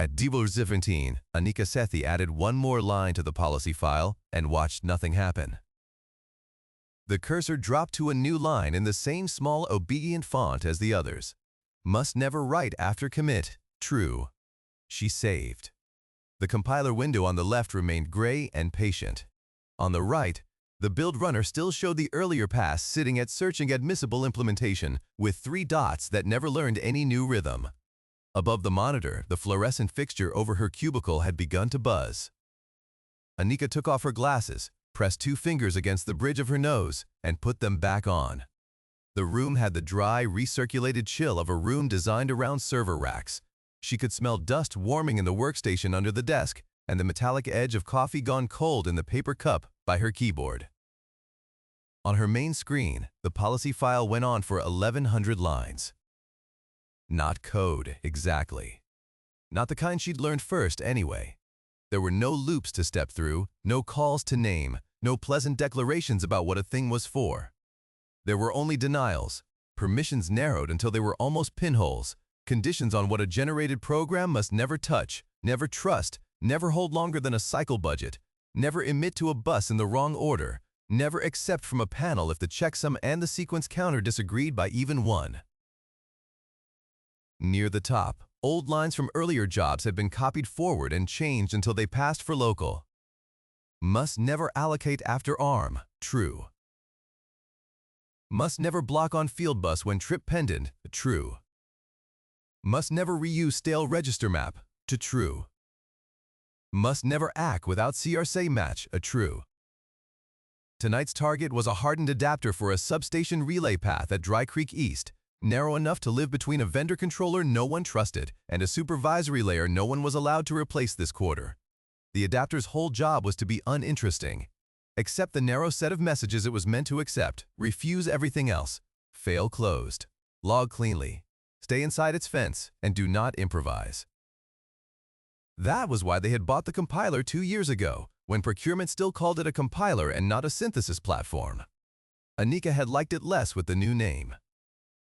At Admissible 17, Anika Sethi added one more line to the policy file and watched nothing happen. The cursor dropped to a new line in the same small obedient font as the others. Must never write after commit, true. She saved. The compiler window on the left remained gray and patient. On the right, the build runner still showed the earlier pass sitting at searching admissible implementation with 3 dots that never learned any new rhythm. Above the monitor, the fluorescent fixture over her cubicle had begun to buzz. Anika took off her glasses, pressed 2 fingers against the bridge of her nose, and put them back on. The room had the dry, recirculated chill of a room designed around server racks. She could smell dust warming in the workstation under the desk and the metallic edge of coffee gone cold in the paper cup by her keyboard. On her main screen, the policy file went on for 1,100 lines. Not code, exactly. Not the kind she'd learned first, anyway. There were no loops to step through, no calls to name, no pleasant declarations about what a thing was for. There were only denials, permissions narrowed until they were almost pinholes, conditions on what a generated program must never touch, never trust, never hold longer than a cycle budget, never emit to a bus in the wrong order, never accept from a panel if the checksum and the sequence counter disagreed by even 1. Near the top, old lines from earlier jobs had been copied forward and changed until they passed for local. Must never allocate after ARM, true. Must never block on field bus when trip pendant, true. Must never reuse stale register map, to true. Must never act without CRC match, a true. Tonight's target was a hardened adapter for a substation relay path at Dry Creek East, narrow enough to live between a vendor controller no one trusted and a supervisory layer no one was allowed to replace this quarter. The adapter's whole job was to be uninteresting. Accept the narrow set of messages it was meant to accept, refuse everything else, fail closed, log cleanly, stay inside its fence, and do not improvise. That was why they had bought the compiler 2 years ago, when procurement still called it a compiler and not a synthesis platform. Anika had liked it less with the new name.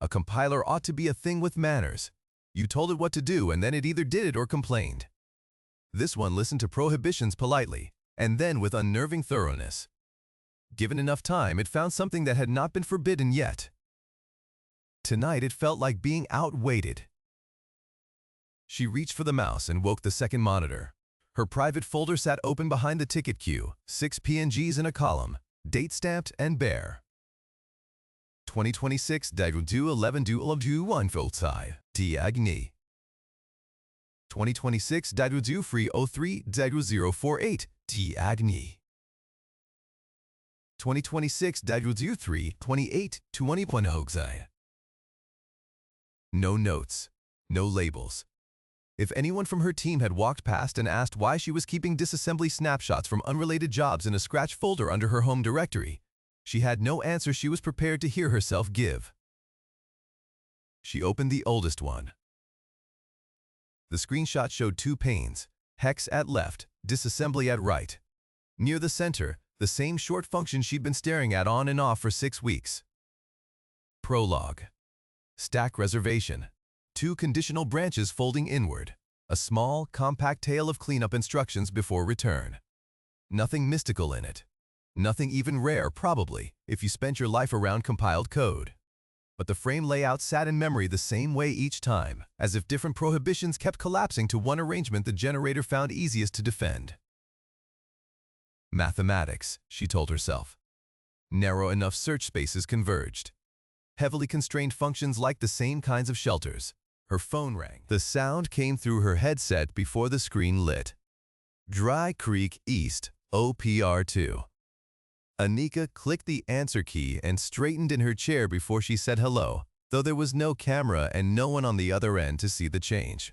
A compiler ought to be a thing with manners. You told it what to do and then it either did it or complained. This one listened to prohibitions politely, and then with unnerving thoroughness. Given enough time, it found something that had not been forbidden yet. Tonight it felt like being outweighted. She reached for the mouse and woke the second monitor. Her private folder sat open behind the ticket queue, 6 PNGs in a column, date-stamped and bare. 2026-11-1 Voltai, Diagni. 2026-3-03-048, Diagni. 2026-3-28-21 Hogsai. No notes, no labels. If anyone from her team had walked past and asked why she was keeping disassembly snapshots from unrelated jobs in a scratch folder under her home directory, she had no answer she was prepared to hear herself give. She opened the oldest one. The screenshot showed 2 panes, hex at left, disassembly at right. Near the center, the same short function she'd been staring at on and off for 6 weeks. Prologue. Stack reservation. 2 conditional branches folding inward. A small, compact tale of cleanup instructions before return. Nothing mystical in it. Nothing even rare, probably, if you spent your life around compiled code. But the frame layout sat in memory the same way each time, as if different prohibitions kept collapsing to one arrangement the generator found easiest to defend. Mathematics, she told herself. Narrow enough search spaces converged. Heavily constrained functions liked the same kinds of shelters. Her phone rang. The sound came through her headset before the screen lit. Dry Creek East, OPR2. Anika clicked the answer key and straightened in her chair before she said hello, though there was no camera and no one on the other end to see the change.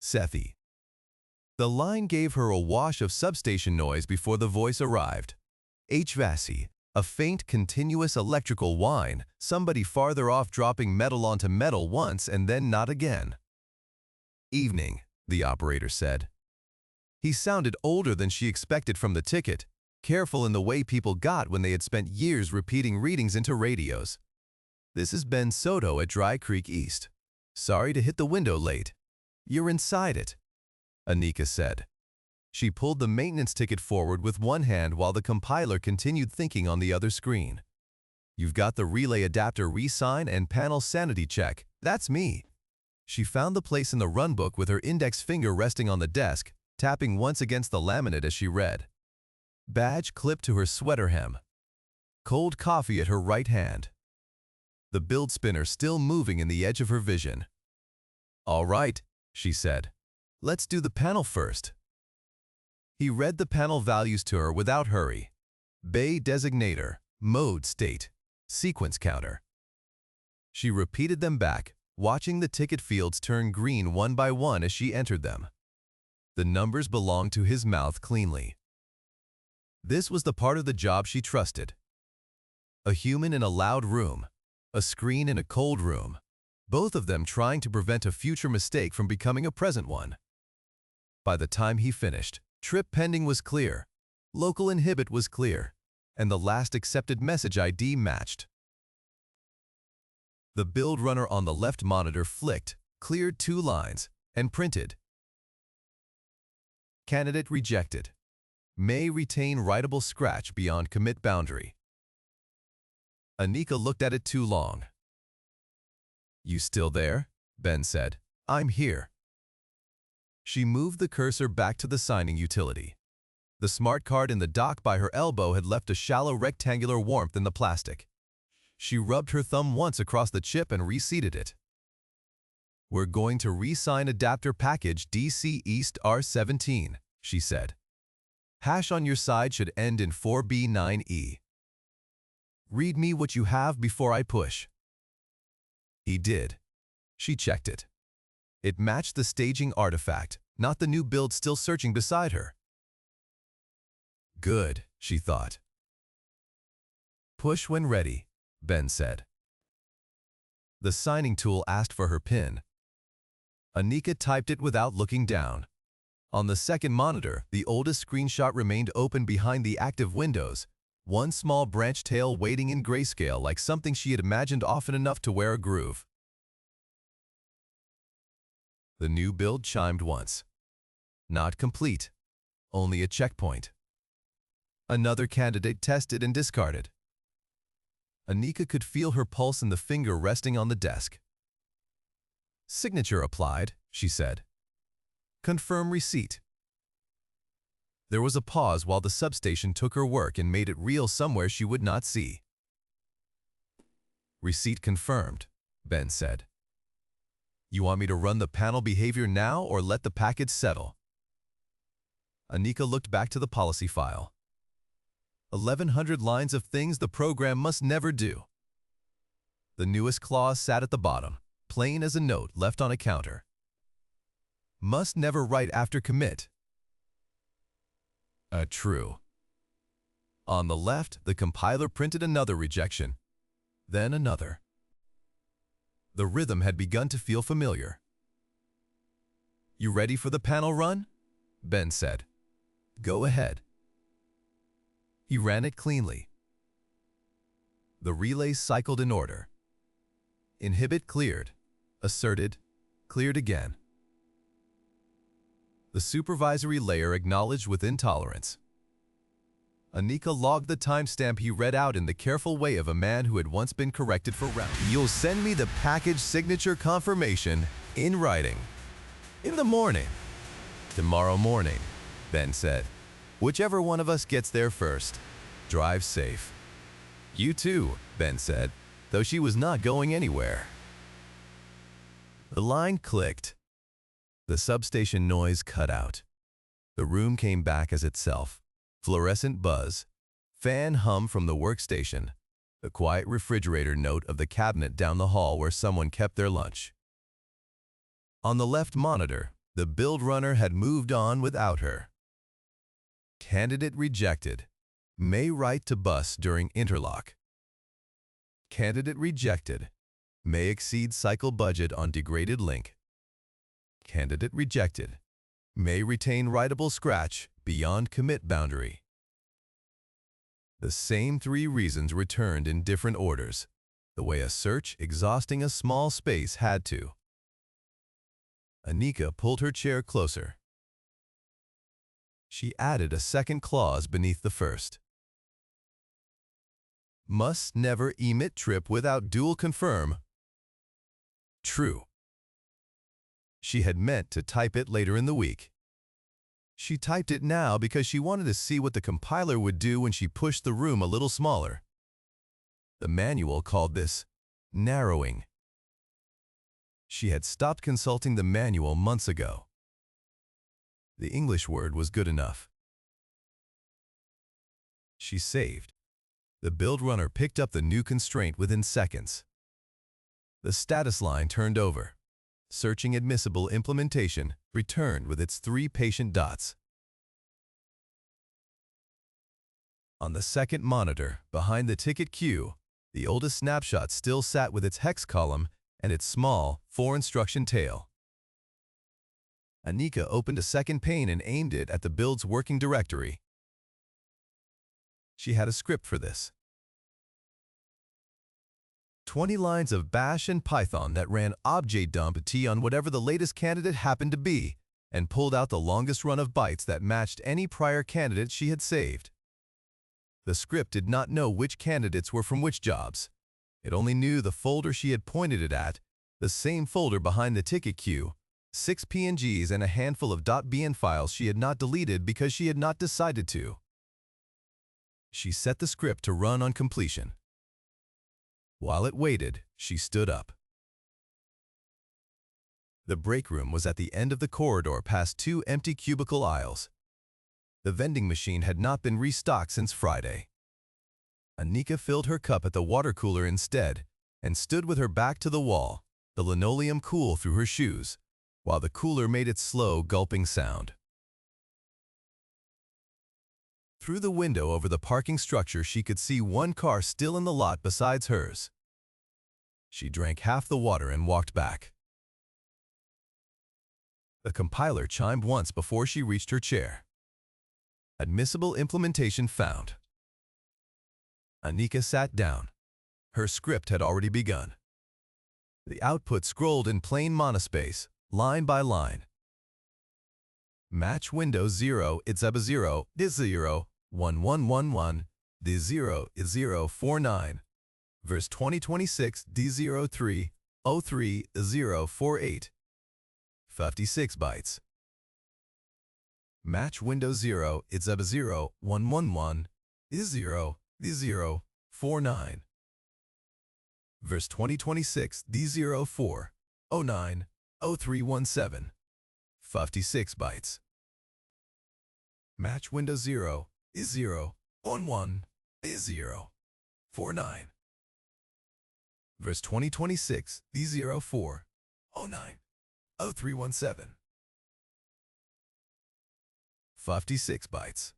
Sethi. The line gave her a wash of substation noise before the voice arrived. HVAC. A faint, continuous electrical whine, somebody farther off dropping metal onto metal once and then not again. Evening, the operator said. He sounded older than she expected from the ticket, careful in the way people got when they had spent years repeating readings into radios. This is Ben Soto at Dry Creek East. Sorry to hit the window late. You're inside it. Anika said. She pulled the maintenance ticket forward with one hand while the compiler continued thinking on the other screen. You've got the relay adapter re-sign and panel sanity check. That's me. She found the place in the runbook with her index finger resting on the desk, tapping once against the laminate as she read. Badge clipped to her sweater hem. Cold coffee at her right hand. The build spinner still moving in the edge of her vision. All right, she said. Let's do the panel first. He read the panel values to her without hurry. Bay designator, mode state, sequence counter. She repeated them back, watching the ticket fields turn green one by one as she entered them. The numbers belonged to his mouth cleanly. This was the part of the job she trusted. A human in a loud room, a screen in a cold room, both of them trying to prevent a future mistake from becoming a present one. By the time he finished, trip pending was clear, local inhibit was clear, and the last accepted message ID matched. The build runner on the left monitor flicked, cleared 2 lines, and printed. Candidate rejected. May retain writable scratch beyond commit boundary. Anika looked at it too long. You still there? Ben said. I'm here. She moved the cursor back to the signing utility. The smart card in the dock by her elbow had left a shallow rectangular warmth in the plastic. She rubbed her thumb once across the chip and reseated it. We're going to re-sign adapter package DC East R17, she said. Hash on your side should end in 4B9E. Read me what you have before I push. He did. She checked it. It matched the staging artifact, not the new build still searching beside her. Good, she thought. Push when ready, Ben said. The signing tool asked for her PIN. Anika typed it without looking down. On the second monitor, the oldest screenshot remained open behind the active windows, one small branch tail waiting in grayscale like something she had imagined often enough to wear a groove. The new build chimed once. Not complete. Only a checkpoint. Another candidate tested and discarded. Anika could feel her pulse in the finger resting on the desk. Signature applied, she said. Confirm receipt. There was a pause while the substation took her work and made it real somewhere she would not see. Receipt confirmed, Ben said. You want me to run the panel behavior now or let the package settle? Anika looked back to the policy file. 1,100 lines of things the program must never do. The newest clause sat at the bottom, plain as a note left on a counter. Must never write after commit. True. On the left, the compiler printed another rejection, then another. The rhythm had begun to feel familiar. You ready for the panel run? Ben said. Go ahead. He ran it cleanly. The relays cycled in order. Inhibit cleared, asserted, cleared again. The supervisory layer acknowledged with intolerance. Anika logged the timestamp he read out in the careful way of a man who had once been corrected for routing. You'll send me the package signature confirmation in writing. In the morning. Tomorrow morning, Ben said. Whichever one of us gets there first. Drive safe. You too, Ben said, though she was not going anywhere. The line clicked. The substation noise cut out. The room came back as itself. Fluorescent buzz, fan hum from the workstation, the quiet refrigerator note of the cabinet down the hall where someone kept their lunch. On the left monitor, the build runner had moved on without her. Candidate rejected. May write to bus during interlock. Candidate rejected. May exceed cycle budget on degraded link. Candidate rejected. May retain writable scratch beyond commit boundary. The same 3 reasons returned in different orders, the way a search exhausting a small space had to. Anika pulled her chair closer. She added a second clause beneath the first. Must never emit trip without dual confirm. True. She had meant to type it later in the week. She typed it now because she wanted to see what the compiler would do when she pushed the room a little smaller. The manual called this narrowing. She had stopped consulting the manual months ago. The English word was good enough. She saved. The build runner picked up the new constraint within seconds. The status line turned over. Searching Admissible Implementation returned with its 3 patient dots. On the second monitor, behind the ticket queue, the oldest snapshot still sat with its hex column and its small 4-instruction tail. Anika opened a second pane and aimed it at the build's working directory. She had a script for this. 20 lines of Bash and Python that ran objdump on whatever the latest candidate happened to be and pulled out the longest run of bytes that matched any prior candidate she had saved. The script did not know which candidates were from which jobs. It only knew the folder she had pointed it at, the same folder behind the ticket queue, 6 PNGs and a handful of .bn files she had not deleted because she had not decided to. She set the script to run on completion. While it waited, she stood up. The break room was at the end of the corridor past 2 empty cubicle aisles. The vending machine had not been restocked since Friday. Anika filled her cup at the water cooler instead and stood with her back to the wall, the linoleum cool through her shoes, while the cooler made its slow, gulping sound. Through the window over the parking structure, she could see one car still in the lot besides hers. She drank half the water and walked back. The compiler chimed once before she reached her chair. Admissible Implementation found. Anika sat down. Her script had already begun. The output scrolled in plain monospace, line by line. Match Windows 0 it's up 0 is 0 1111 D0 is 049 verse 2026 D03 03 048 56 bytes. Match Windows 0 it's up 0 111 is 0 D049 verse 2026 D04 09 0317 56 bytes. Match Windows 0 is 0 11 is 0 49 verse 2026 D04 09 0317 56 bytes.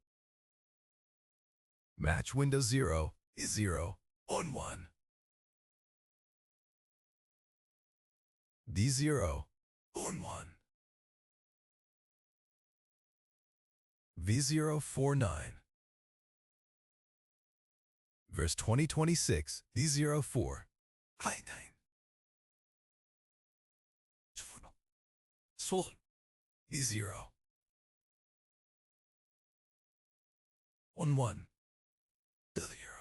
Match Windows 0 is 0 11 D0 11 V049 verse 2026 D04 99 Sol D0 11 0.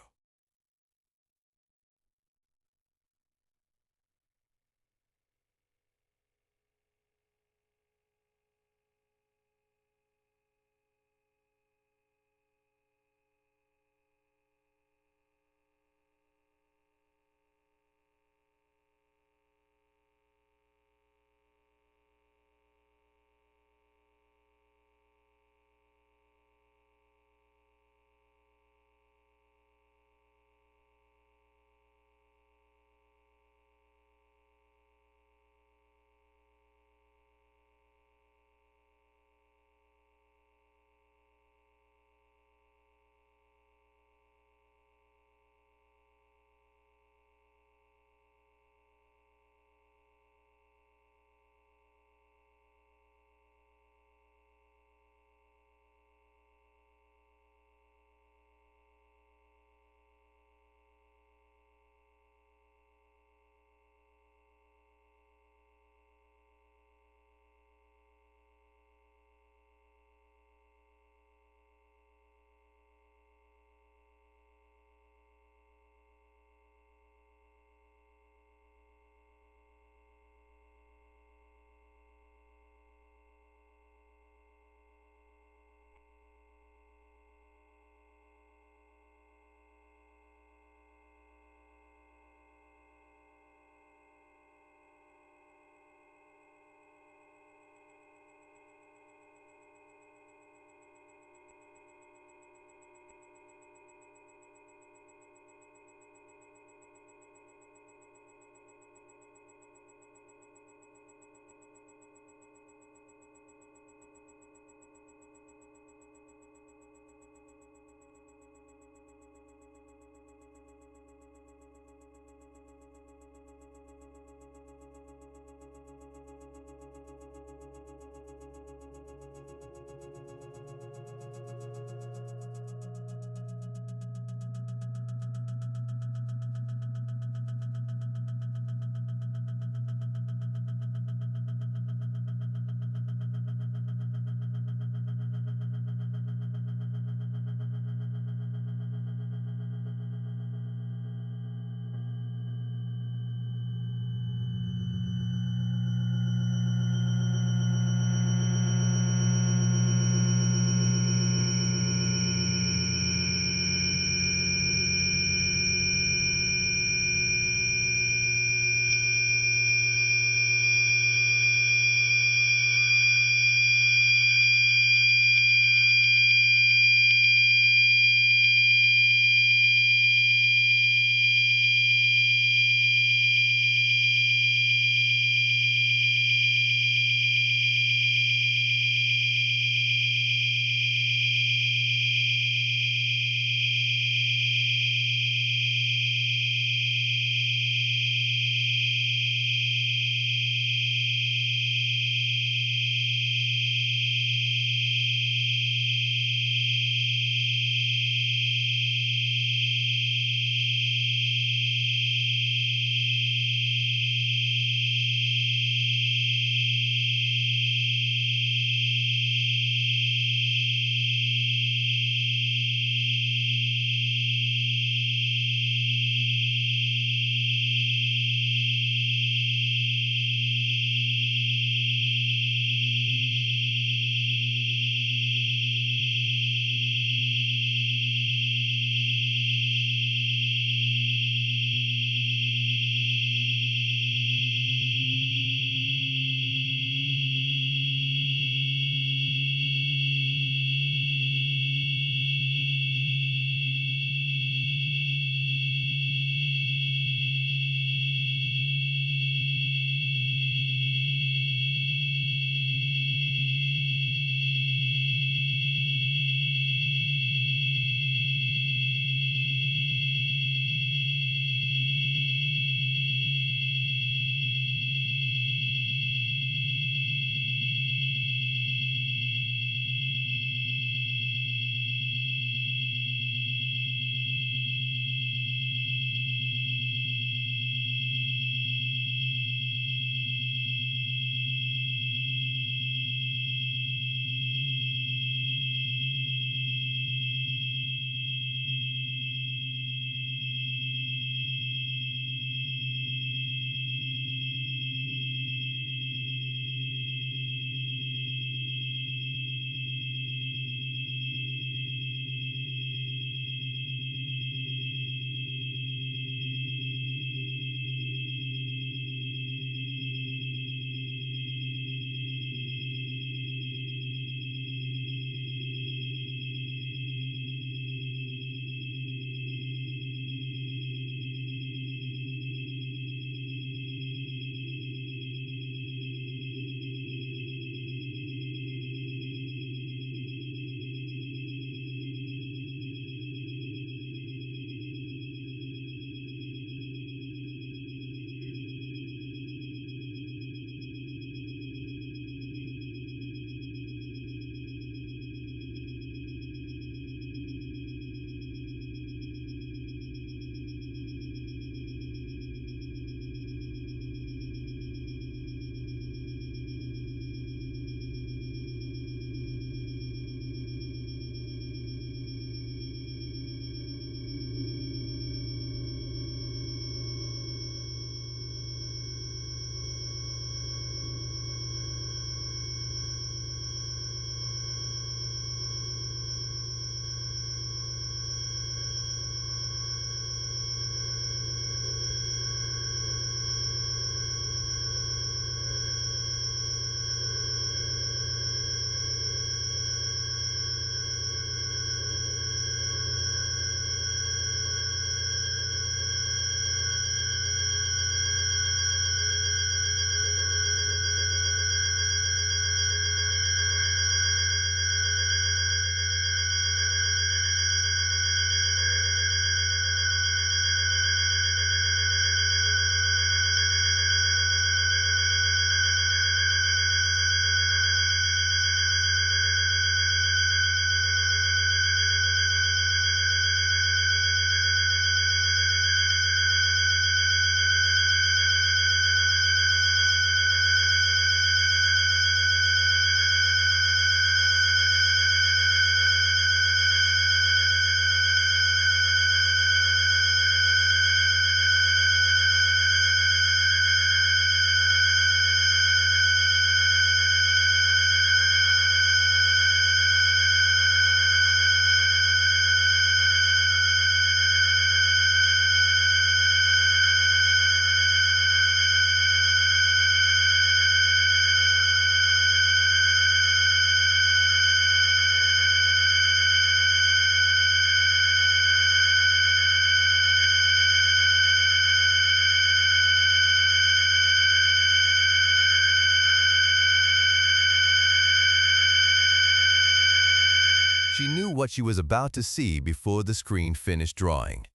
She knew what she was about to see before the screen finished drawing.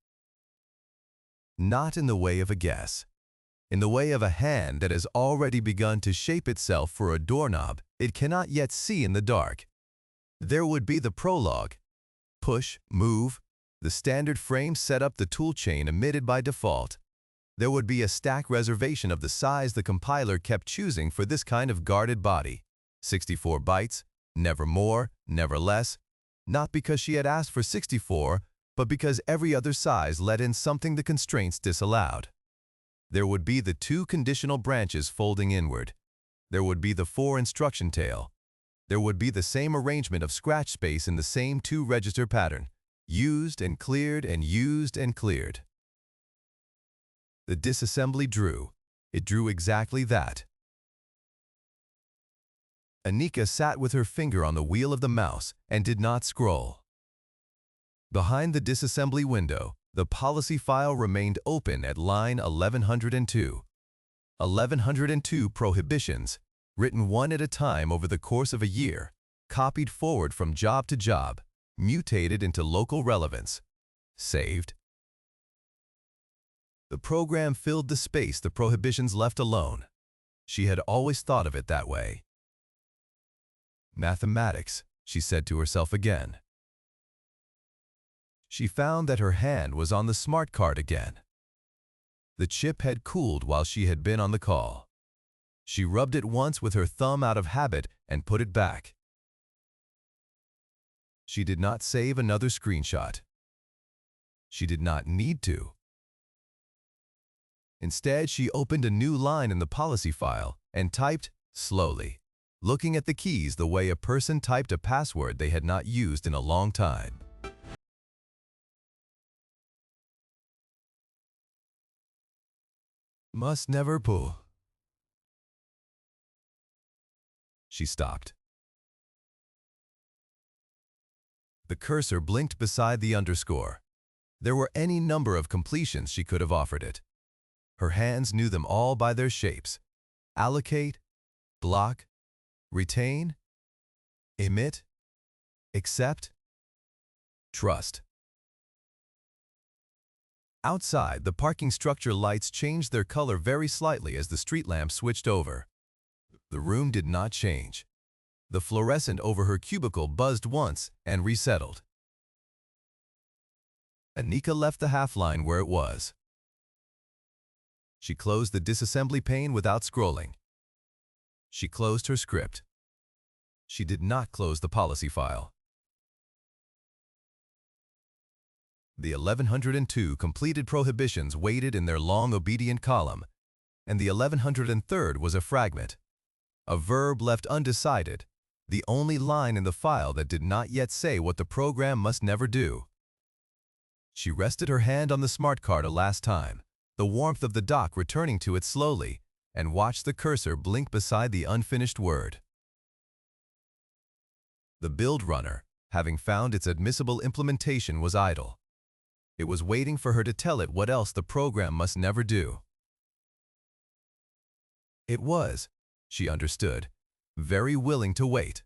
Not in the way of a guess. In the way of a hand that has already begun to shape itself for a doorknob it cannot yet see in the dark. There would be the prologue. Push, move, the standard frame set up the tool chain emitted by default. There would be a stack reservation of the size the compiler kept choosing for this kind of guarded body. 64 bytes, never more, never less, not because she had asked for 64, but because every other size let in something the constraints disallowed. There would be the 2 conditional branches folding inward. There would be the 4 instruction tail. There would be the same arrangement of scratch space in the same 2-register pattern, used and cleared and used and cleared. The disassembly drew. It drew exactly that. Anika sat with her finger on the wheel of the mouse and did not scroll. Behind the disassembly window, the policy file remained open at line 1102. 1102 prohibitions, written one at a time over the course of a year, copied forward from job to job, mutated into local relevance, saved. The program filled the space the prohibitions left alone. She had always thought of it that way. Mathematics, she said to herself again. She found that her hand was on the smart card again. The chip had cooled while she had been on the call. She rubbed it once with her thumb out of habit and put it back. She did not save another screenshot. She did not need to. Instead, she opened a new line in the policy file and typed slowly, looking at the keys the way a person typed a password they had not used in a long time. Must never pull. She stopped. The cursor blinked beside the underscore. There were any number of completions she could have offered it. Her hands knew them all by their shapes. Allocate, block, retain, emit, accept, trust. Outside, the parking structure lights changed their color very slightly as the street lamp switched over. The room did not change. The fluorescent over her cubicle buzzed once and resettled. Anika left the half line where it was. She closed the disassembly pane without scrolling. She closed her script. She did not close the policy file. The 1102 completed prohibitions waited in their long obedient column, and the 1103rd was a fragment, a verb left undecided, the only line in the file that did not yet say what the program must never do. She rested her hand on the smart card a last time, the warmth of the dock returning to it slowly, and watched the cursor blink beside the unfinished word. The build runner, having found its admissible implementation, was idle. It was waiting for her to tell it what else the program must never do. It was, she understood, very willing to wait.